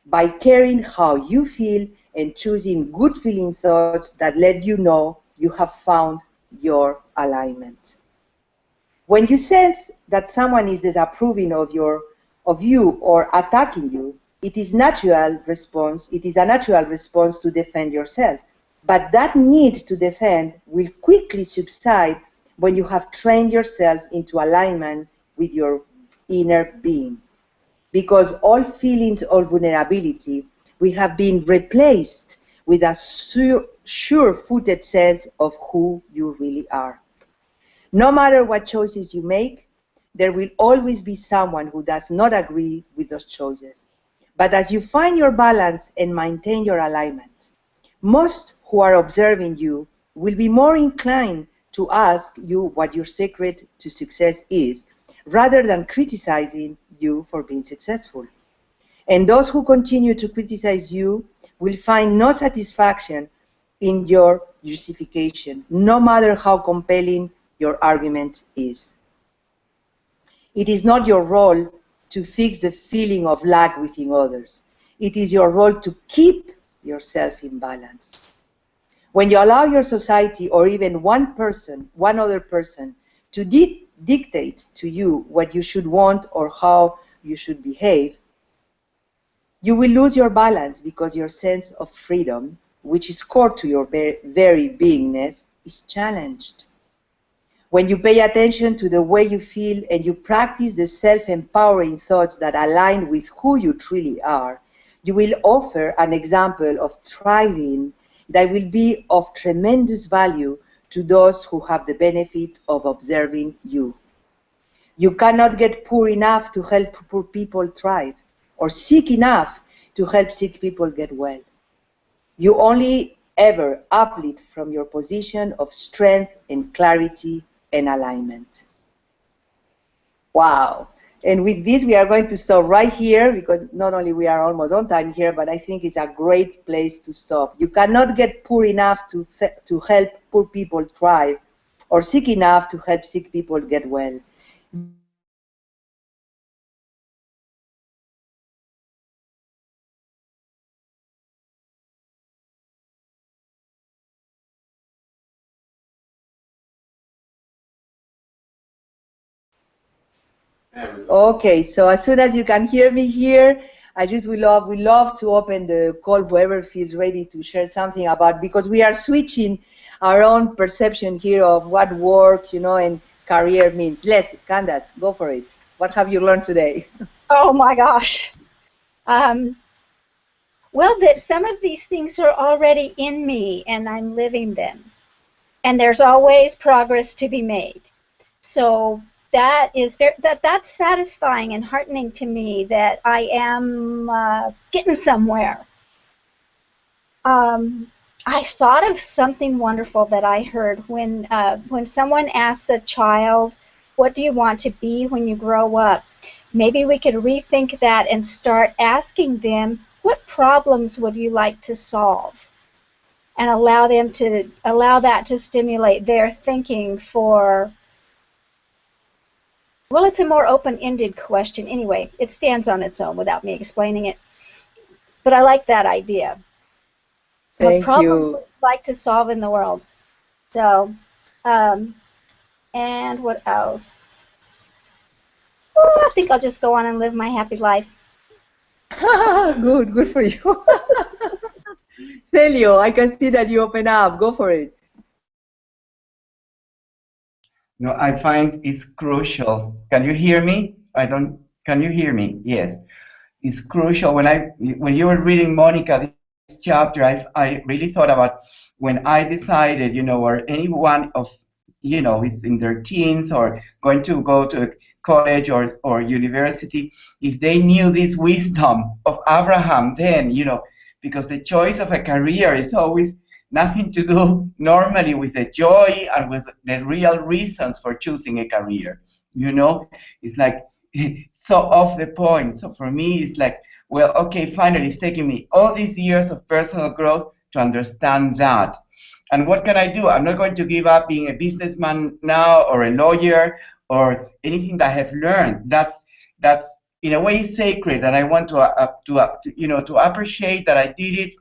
By caring how you feel and choosing good feeling thoughts that let you know you have found your alignment. When you sense that someone is disapproving of you or attacking you, it is a natural response to defend yourself. But that need to defend will quickly subside when you have trained yourself into alignment with your inner being. Because all feelings of vulnerability will have been replaced with a sure-footed sense of who you really are. No matter what choices you make, there will always be someone who does not agree with those choices. But as you find your balance and maintain your alignment, most who are observing you will be more inclined to ask you what your secret to success is, rather than criticizing you for being successful. And those who continue to criticize you will find no satisfaction in your justification, no matter how compelling your argument is. It is not your role to fix the feeling of lack within others. It is your role to keep yourself in balance. When you allow your society or even one other person to dictate to you what you should want or how you should behave, you will lose your balance because your sense of freedom, which is core to your very beingness, is challenged. When you pay attention to the way you feel and you practice the self-empowering thoughts that align with who you truly are, you will offer an example of thriving that will be of tremendous value to those who have the benefit of observing you. You cannot get poor enough to help poor people thrive, or sick enough to help sick people get well. You only ever uplift from your position of strength and clarity and alignment. Wow. And with this, we are going to stop right here, because not only we are almost on time here, but I think it's a great place to stop. You cannot get poor enough to help poor people thrive, or sick enough to help sick people get well. Okay, so as soon as you can hear me here, we love to open the call, whoever feels ready to share something about, because we are switching our own perception here of what work, and career means. Candace, go for it. What have you learned today? Oh my gosh. Well, that some of these things are already in me and I'm living them. And there's always progress to be made. So that is that's satisfying and heartening to me that I am getting somewhere. I thought of something wonderful that I heard when someone asks a child, "What do you want to be when you grow up?" Maybe we could rethink that and start asking them, "What problems would you like to solve?" And allow that to stimulate their thinking for. Well, it's a more open-ended question anyway. It stands on its own without me explaining it. But I like that idea. What problems would you like to solve in the world? So, and what else? Oh, I think I'll just go on and live my happy life. Good for you. Celio, I can see that you open up. Go for it. No, I find it's crucial. Can you hear me? Can you hear me? Yes. It's crucial. When you were reading, Monica, this chapter, I really thought about when I decided, or anyone of, is in their teens or going to go to college or university, if they knew this wisdom of Abraham then, because the choice of a career is always nothing to do normally with the joy and with the real reasons for choosing a career. It's like so off the point. So for me, it's like, well, okay, finally, it's taking me all these years of personal growth to understand that. And what can I do? I'm not going to give up being a businessman now or a lawyer or anything that I have learned. That's in a way sacred, and I want to appreciate that I did it,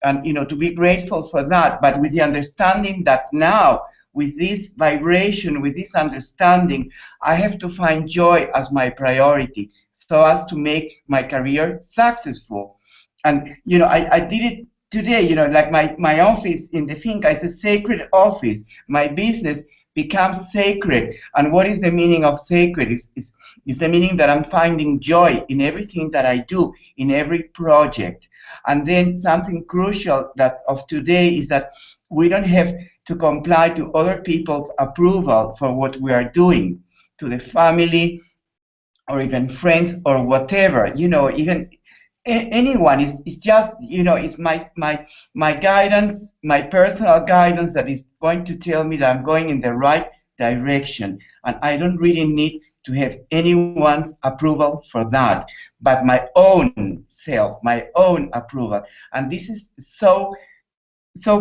and to be grateful for that, but with the understanding that now, with this vibration, with this understanding, I have to find joy as my priority so as to make my career successful. And I did it today, like my office in the finca is a sacred office. My business becomes sacred. And what is the meaning of sacred? Is the meaning that I'm finding joy in everything that I do, in every project. And then something crucial of today is that we don't have to comply to other people's approval for what we are doing, to the family or even friends or whatever, even anyone. Is just, it's my guidance, my personal guidance that is going to tell me that I'm going in the right direction. And I don't really need to have anyone's approval for that, but my own self, my own approval. And this is so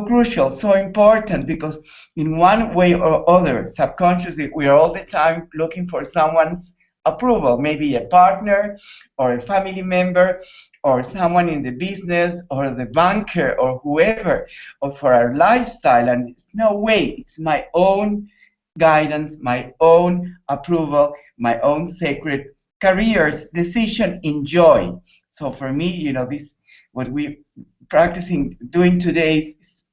crucial, so important, because in one way or other, subconsciously, we are all the time looking for someone's approval, maybe a partner or a family member or someone in the business or the banker or whoever, or for our lifestyle. And it's no way, it's my own guidance, my own approval, my own sacred careers decision in joy. So for me, this, what we practicing doing today is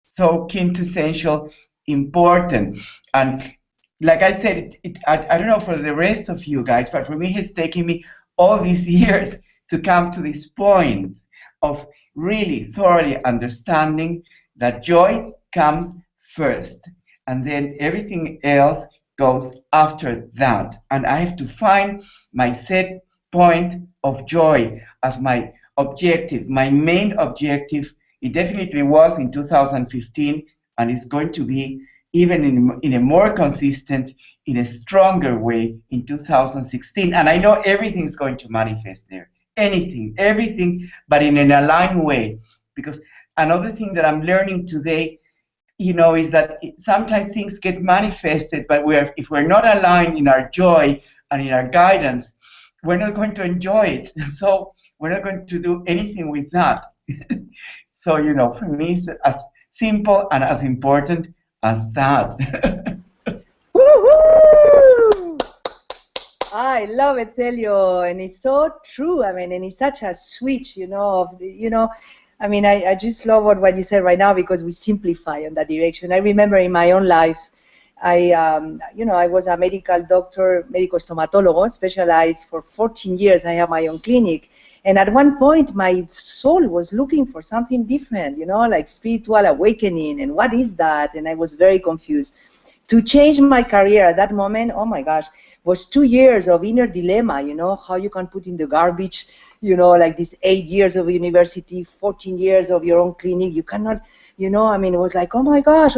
so quintessential important. And like I said, I don't know for the rest of you guys, but for me, it's taken me all these years to come to this point of really thoroughly understanding that joy comes first. and then everything else goes after that. And I have to find my set point of joy as my objective, my main objective. It definitely was in 2015, and it's going to be even in a more consistent, in a stronger way in 2016. And I know everything's going to manifest there. Anything, everything, but in an aligned way. Because another thing that I'm learning today, is that sometimes things get manifested, but if we're not aligned in our joy and in our guidance, we're not going to enjoy it. So we're not going to do anything with that. So, for me, it's as simple and as important as that. Woohoo! I love it, Telio, and it's so true. I mean, and it's such a switch, I just love what you said right now, because we simplify in that direction. I remember in my own life, I was a medical doctor, medical stomatologo, specialized for 14 years. I have my own clinic. And at one point, my soul was looking for something different, like spiritual awakening. And what is that? And I was very confused. To change my career at that moment, oh my gosh, was 2 years of inner dilemma, how you can put in the garbage, like these 8 years of university, 14 years of your own clinic. You cannot, it was like, oh my gosh.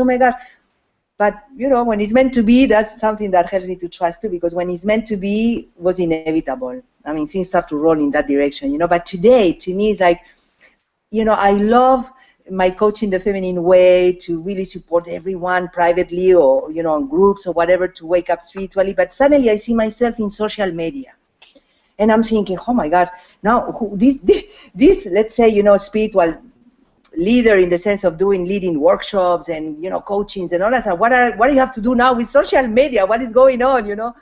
But, when it's meant to be, that's something that helps me to trust too, because when it's meant to be, it was inevitable. Things start to roll in that direction, But today, to me, it's like, I love my Coaching the Feminine Way to really support everyone privately or, in groups or whatever, to wake up spiritually. But suddenly I see myself in social media. And I'm thinking, oh my God, now this let's say, spiritual leader in the sense of leading workshops and, coachings and all that stuff. What do you have to do now with social media? What is going on,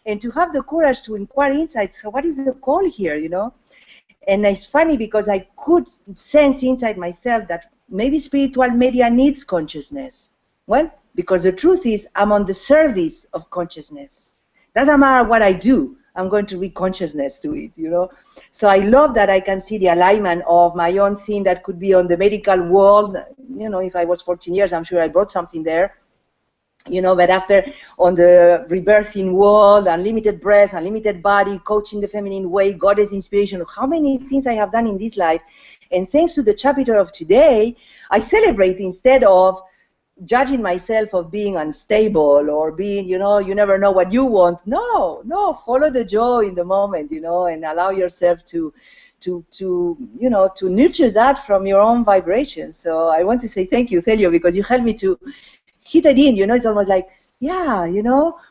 And to have the courage to inquire inside. So what is the call here, And it's funny because I could sense inside myself that maybe spiritual media needs consciousness. Well, because the truth is I'm on the service of consciousness. Doesn't matter what I do, I'm going to bring consciousness to it, So I love that I can see the alignment of my own thing that could be on the medical world. If I was 14 years, I'm sure I brought something there. But after on the rebirthing world, unlimited breath, unlimited body, Coaching the Feminine Way, Goddess Inspiration, how many things I have done in this life. And thanks to the chapter of today, I celebrate instead of judging myself of being unstable or being, you never know what you want. No, follow the joy in the moment, and allow yourself to nurture that from your own vibration. So I want to say thank you, Thelio, because you helped me to hit it in, it's almost like, yeah,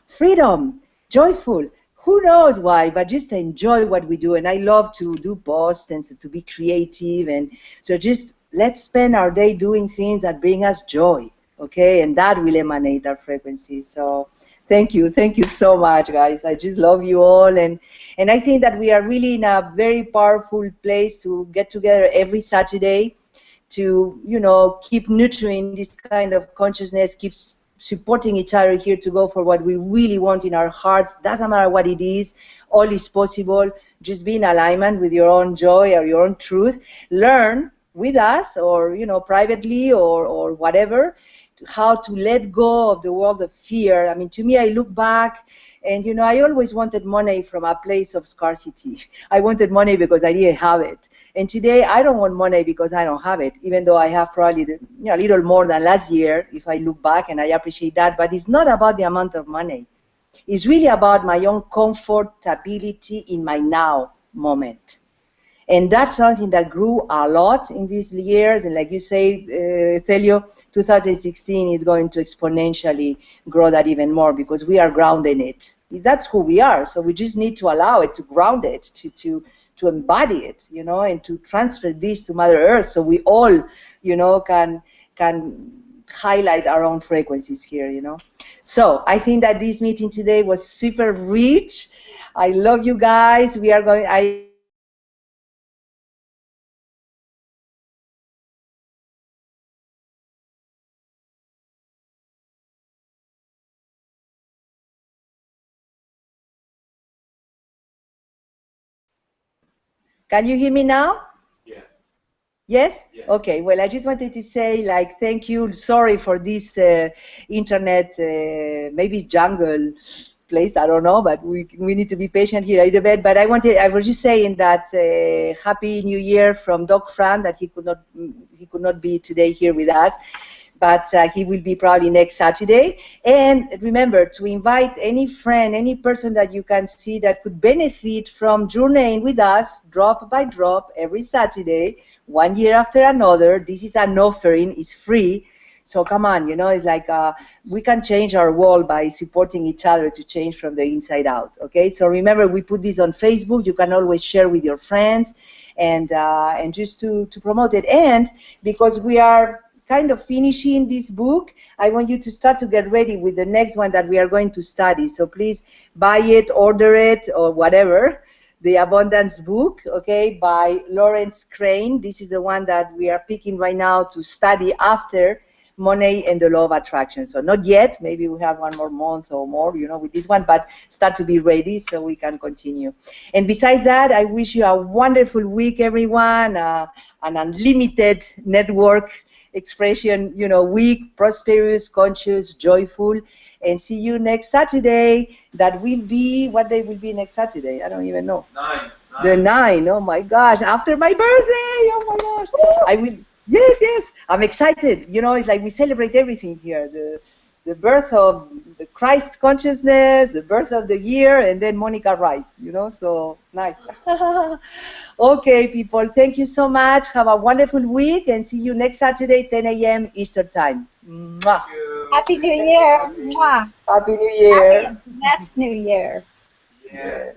freedom, joyful. Who knows why, but just enjoy what we do. And I love to do posts and to be creative. And so just let's spend our day doing things that bring us joy, okay? And that will emanate our frequency. So thank you so much, guys. I just love you all. And I think that we are really in a very powerful place to get together every Saturday to, keep nurturing this kind of consciousness, keep supporting each other here to go for what we really want in our hearts. Doesn't matter what it is, all is possible. Just be in alignment with your own joy or your own truth. Learn with us or, privately or whatever, how to let go of the world of fear. To me, I look back and, I always wanted money from a place of scarcity. I wanted money because I didn't have it. And today, I don't want money because I don't have it, even though I have probably a little more than last year, if I look back, and I appreciate that. But it's not about the amount of money. It's really about my own comfortability in my now moment. And that's something that grew a lot in these years. And like you say, Thelio, 2016 is going to exponentially grow that even more because we are grounding it. That's who we are. So we just need to allow it, to ground it, to embody it, and to transfer this to Mother Earth so we all, can highlight our own frequencies here, So I think that this meeting today was super rich. I love you guys. We are going, Can you hear me now? Yeah. Yes? Yes. Okay, well, I just wanted to say, like, thank you. Sorry for this internet, maybe jungle place, I don't know, but we need to be patient here a little bit. But I was just saying that Happy New Year from Doc Fran, that he could not be today here with us, but he will be probably next Saturday. And remember to invite any friend, any person that you can see that could benefit from journeying with us, drop by drop, every Saturday, 1 year after another. This is an offering, it's free. So come on, it's like we can change our world by supporting each other to change from the inside out, okay? So remember, we put this on Facebook. You can always share with your friends and just to promote it. And because we are kind of finishing this book, I want you to start to get ready with the next one that we are going to study. So please buy it, order it, or whatever. The Abundance Book, okay, by Lawrence Crane. This is the one that we are picking right now to study after Money and the Law of Attraction. So not yet, maybe we have one more month or more, with this one, but start to be ready so we can continue. And besides that, I wish you a wonderful week, everyone, an unlimited network expression, week, prosperous, conscious, joyful, and see you next Saturday. That will be, what day will be next Saturday? I don't even know. 9. The 9, oh my gosh, after my birthday, oh my gosh. I will. Yes, I'm excited. It's like we celebrate everything here. The birth of the Christ consciousness, the birth of the year, and then Monica writes, so nice. Okay, people, thank you so much. Have a wonderful week, and see you next Saturday, 10 a.m. Eastern Time. Mwah. Happy New Year. Mwah. Happy New Year. Happy and blessed New Year. Yes.